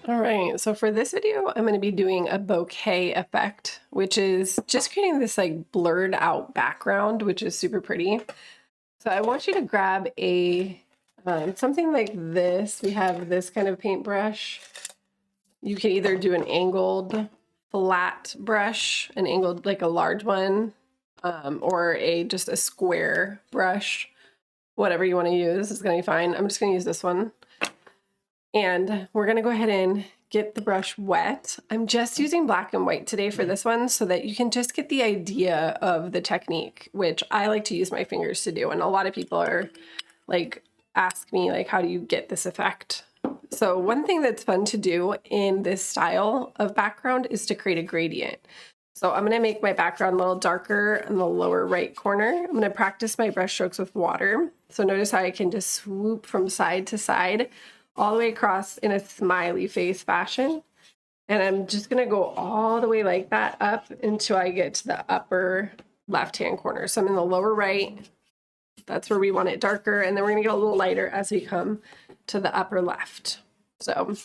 All right, so for this video, I'm going to be doing a bokeh effect, which is just creating this like blurred out background, which is super pretty. So I want you to grab a something like this. We have this kind of paintbrush. You can either do an angled flat brush, an angled like a large one, or just a square brush. Whatever you want to use is going to be fine. I'm just going to use this one. And we're gonna go ahead and get the brush wet. I'm just using black and white today for this one so that you can just get the idea of the technique, which I like to use my fingers to do. And a lot of people are like, ask me like, how do you get this effect? So one thing that's fun to do in this style of background is to create a gradient. So I'm gonna make my background a little darker in the lower right corner. I'm gonna practice my brush strokes with water. So notice how I can just swoop from side to side all the way across in a smiley face fashion. And I'm just gonna go all the way like that up until I get to the upper left-hand corner. So I'm in the lower right, that's where we want it darker. And then we're gonna get a little lighter as we come to the upper left. So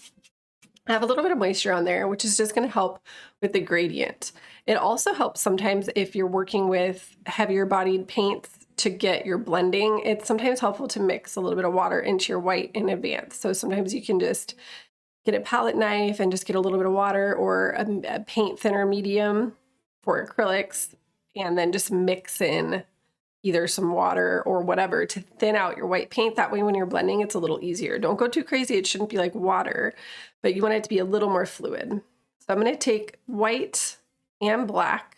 I have a little bit of moisture on there, which is just gonna help with the gradient. It also helps sometimes if you're working with heavier bodied paints to get your blending. It's sometimes helpful to mix a little bit of water into your white in advance. So sometimes you can just get a palette knife and just get a little bit of water or a paint thinner medium for acrylics, and then just mix in either some water or whatever to thin out your white paint. That way when you're blending, it's a little easier. Don't go too crazy. It shouldn't be like water, but you want it to be a little more fluid. So I'm gonna take white and black.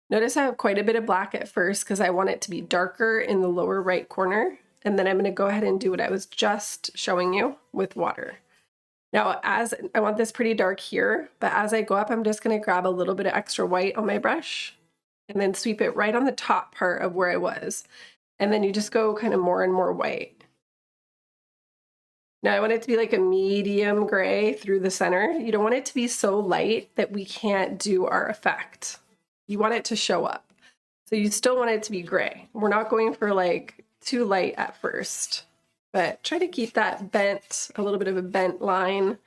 Notice I have quite a bit of black at first because I want it to be darker in the lower right corner. And then I'm going to go ahead and do what I was just showing you with water. Now, as I want this pretty dark here, but as I go up, I'm just going to grab a little bit of extra white on my brush and then sweep it right on the top part of where I was. And then you just go kind of more and more white. Now I want it to be like a medium gray through the center. You don't want it to be so light that we can't do our effect. You want it to show up. So you still want it to be gray. We're not going for like too light at first, but try to keep that bent, a little bit of a bent line.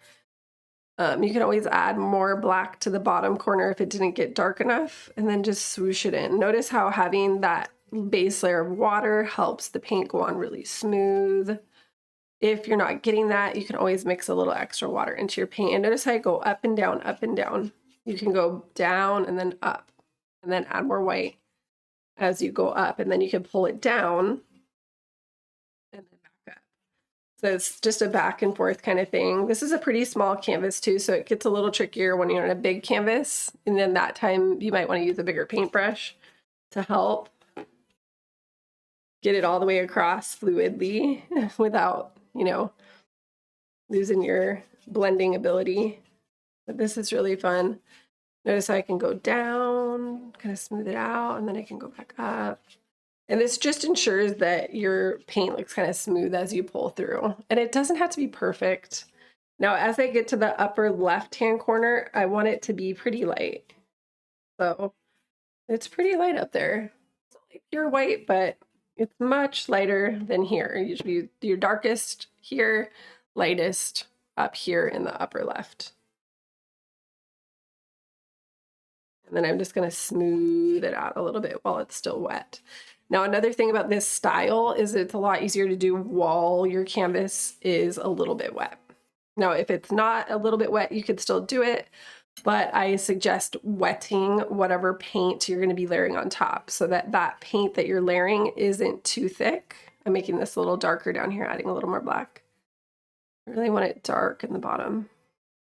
You can always add more black to the bottom corner if it didn't get dark enough, and then just swoosh it in. Notice how having that base layer of water helps the paint go on really smooth. If you're not getting that, you can always mix a little extra water into your paint. And notice how I go up and down, up and down. You can go down and then up, and then add more white as you go up, and then you can pull it down and then back up. So it's just a back and forth kind of thing. This is a pretty small canvas too, so it gets a little trickier when you're on a big canvas, and then that time you might want to use a bigger paintbrush to help get it all the way across fluidly without, you know, losing your blending ability. But this is really fun. Notice how I can go down, kind of smooth it out, and then I can go back up. And this just ensures that your paint looks kind of smooth as you pull through. And it doesn't have to be perfect. Now, as I get to the upper left-hand corner, I want it to be pretty light. So it's pretty light up there. It's like pure white, but it's much lighter than here. Usually your darkest here, lightest up here in the upper left. And then I'm just going to smooth it out a little bit while it's still wet. Now, another thing about this style is it's a lot easier to do while your canvas is a little bit wet. Now, if it's not a little bit wet, you could still do it, but I suggest wetting whatever paint you're going to be layering on top so that that paint that you're layering isn't too thick. I'm making this a little darker down here, adding a little more black. I really want it dark in the bottom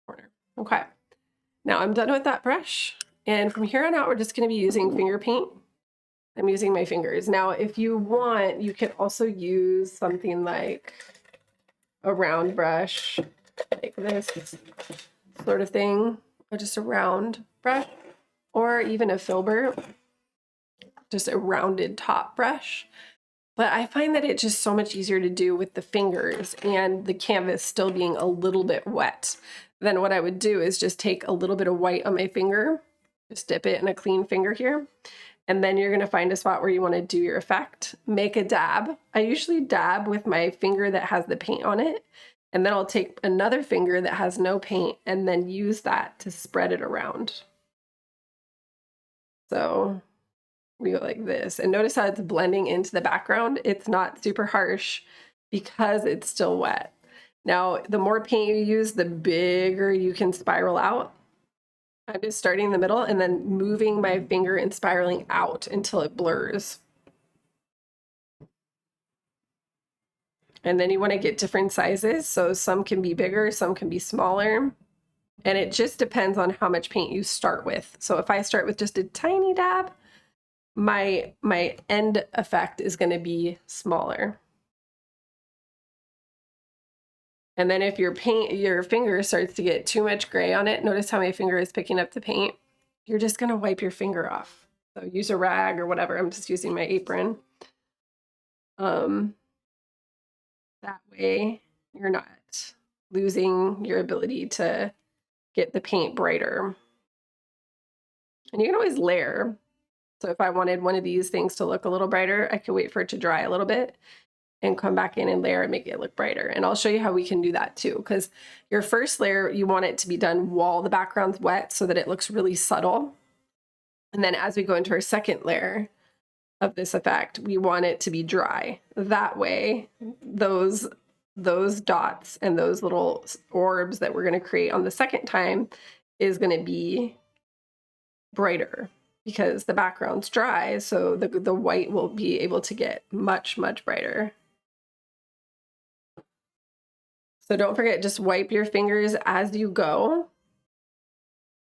corner. Okay, now I'm done with that brush. And from here on out, we're just going to be using finger paint. I'm using my fingers. Now, if you want, you can also use something like a round brush, like this sort of thing, or just a round brush, or even a filbert, just a rounded top brush. But I find that it's just so much easier to do with the fingers and the canvas still being a little bit wet. Then what I would do is just take a little bit of white on my finger, just dip it in a clean finger here, and then you're going to find a spot where you want to do your effect. Make a dab. I usually dab with my finger that has the paint on it, And then I'll take another finger that has no paint and then use that to spread it around. So we go like this, and notice how it's blending into the background. It's not super harsh because it's still wet. Now, the more paint you use, the bigger you can spiral out. I'm just starting in the middle and then moving my finger and spiraling out until it blurs. And then you want to get different sizes. So some can be bigger, some can be smaller. And it just depends on how much paint you start with. So if I start with just a tiny dab, my end effect is going to be smaller. And then if your finger starts to get too much gray on it, notice how my finger is picking up the paint. You're just going to wipe your finger off. So use a rag or whatever. I'm just using my apron. That way you're not losing your ability to get the paint brighter. And you can always layer. So if I wanted one of these things to look a little brighter, I could wait for it to dry a little bit and come back in and layer and make it look brighter. And I'll show you how we can do that too, because your first layer, you want it to be done while the background's wet so that it looks really subtle. And then as we go into our second layer of this effect, we want it to be dry. That way, those dots and those little orbs that we're going to create on the second time is going to be brighter because the background's dry, so the white will be able to get much, much brighter. So don't forget, just wipe your fingers as you go,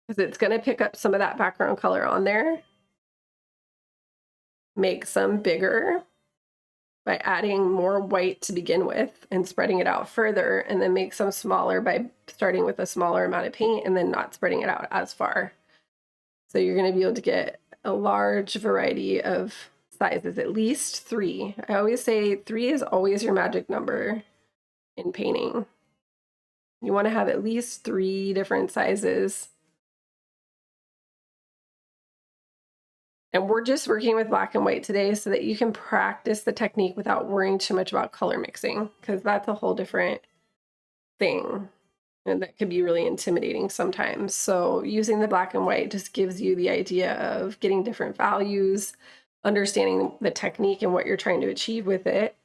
because it's going to pick up some of that background color on there. Make some bigger by adding more white to begin with and spreading it out further, and then make some smaller by starting with a smaller amount of paint and then not spreading it out as far. So you're going to be able to get a large variety of sizes, at least 3. I always say 3 is always your magic number in painting. You want to have at least 3 different sizes. And we're just working with black and white today so that you can practice the technique without worrying too much about color mixing, because that's a whole different thing. And that could be really intimidating sometimes. So using the black and white just gives you the idea of getting different values, understanding the technique and what you're trying to achieve with it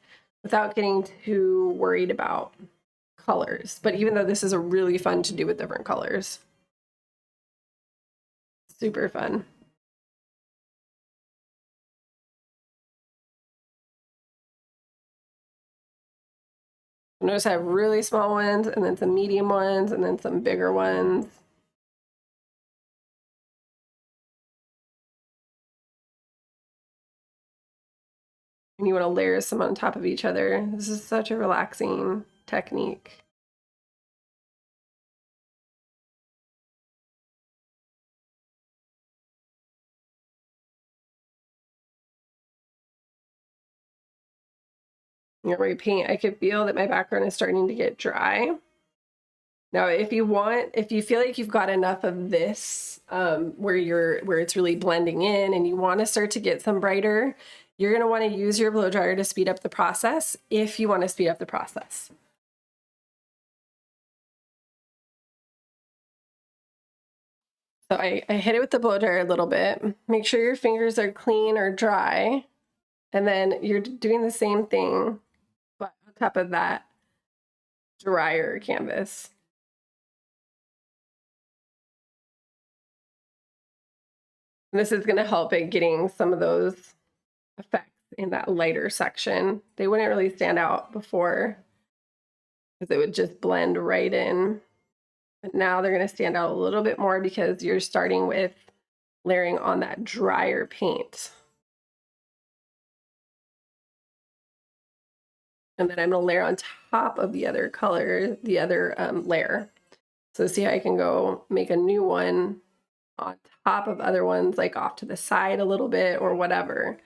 without getting too worried about colors. But even though this is a really fun to do with different colors. Super fun. Notice I have really small ones and then some medium ones and then some bigger ones. And you want to layer some on top of each other. This is such a relaxing technique. Where you paint, I could feel that my background is starting to get dry. Now, if you feel like you've got enough of this where it's really blending in and you want to start to get some brighter, you're going to want to use your blow dryer to speed up the process if you want to speed up the process. So I hit it with the blow dryer a little bit. Make sure your fingers are clean or dry. And then you're doing the same thing, but on top of that drier canvas. And this is going to help at getting some of those effects in that lighter section. They wouldn't really stand out before because it would just blend right in. But now they're going to stand out a little bit more because you're starting with layering on that drier paint. And then I'm going to layer on top of the other color, the other layer. So see how I can go make a new one on top of other ones, like off to the side a little bit or whatever.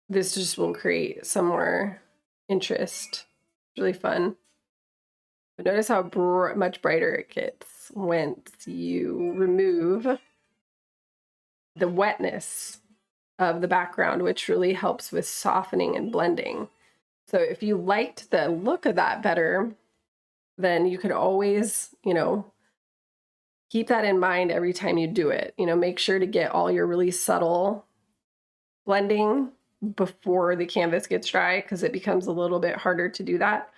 This just will create some more interest. It's really fun. But notice how much brighter it gets once you remove the wetness of the background, which really helps with softening and blending. So if you liked the look of that better, then you could always, you know, keep that in mind every time you do it. You know, make sure to get all your really subtle blending before the canvas gets dry, because it becomes a little bit harder to do that.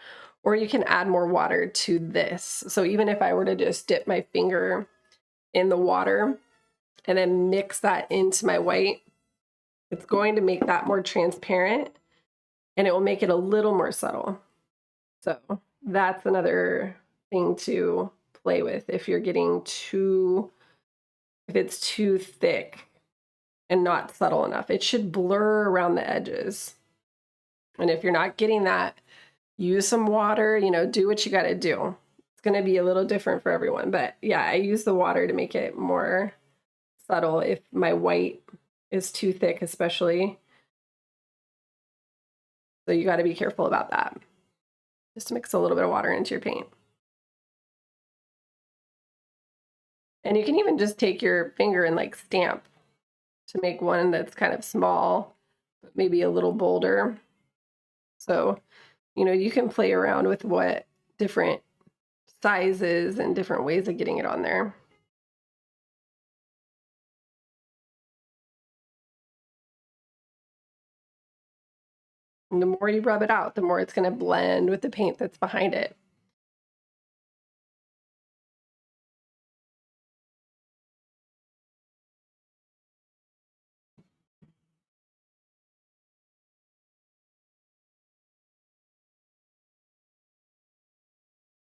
Or you can add more water to this. So even if I were to just dip my finger in the water and then mix that into my white, it's going to make that more transparent and it will make it a little more subtle. So that's another thing to play with if you're getting too, if it's too thick and not subtle enough. It should blur around the edges. And if you're not getting that, use some water, you know, do what you got to do. It's going to be a little different for everyone. But yeah, I use the water to make it more subtle if my white is too thick, especially. So you got to be careful about that. Just mix a little bit of water into your paint. And you can even just take your finger and like stamp to make one that's kind of small, but maybe a little bolder. So, you know, you can play around with what different sizes and different ways of getting it on there. And the more you rub it out, the more it's going to blend with the paint that's behind it.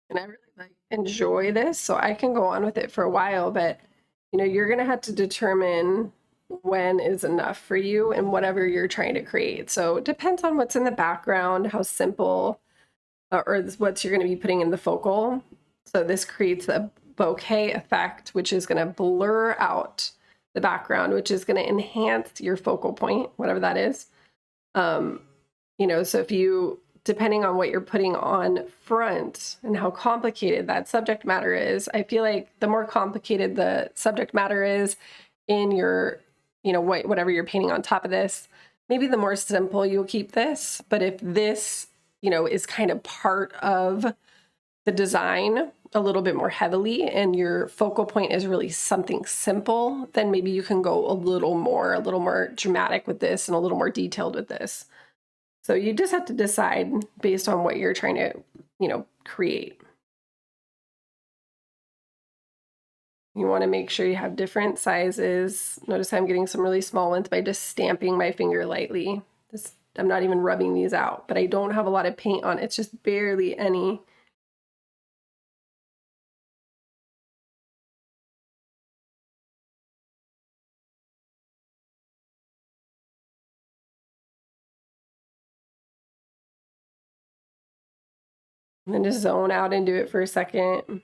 And I really like enjoy this, so I can go on with it for a while, but you know, you're going to have to determine when is enough for you and whatever you're trying to create. So it depends on what's in the background, how simple, or what you're going to be putting in the focal. So this creates a bokeh effect, which is going to blur out the background, which is going to enhance your focal point, whatever that is. You know, so if you, depending on what you're putting on front and how complicated that subject matter is, I feel like the more complicated the subject matter is in your, you know, whatever you're painting on top of this, maybe the more simple you'll keep this. But if this, you know, is kind of part of the design a little bit more heavily and your focal point is really something simple, then maybe you can go a little more dramatic with this and a little more detailed with this. So you just have to decide based on what you're trying to, you know, create. You want to make sure you have different sizes. Notice I'm getting some really small ones by just stamping my finger lightly. I'm not even rubbing these out, but I don't have a lot of paint on. It's just barely any. And then just zone out and do it for a second.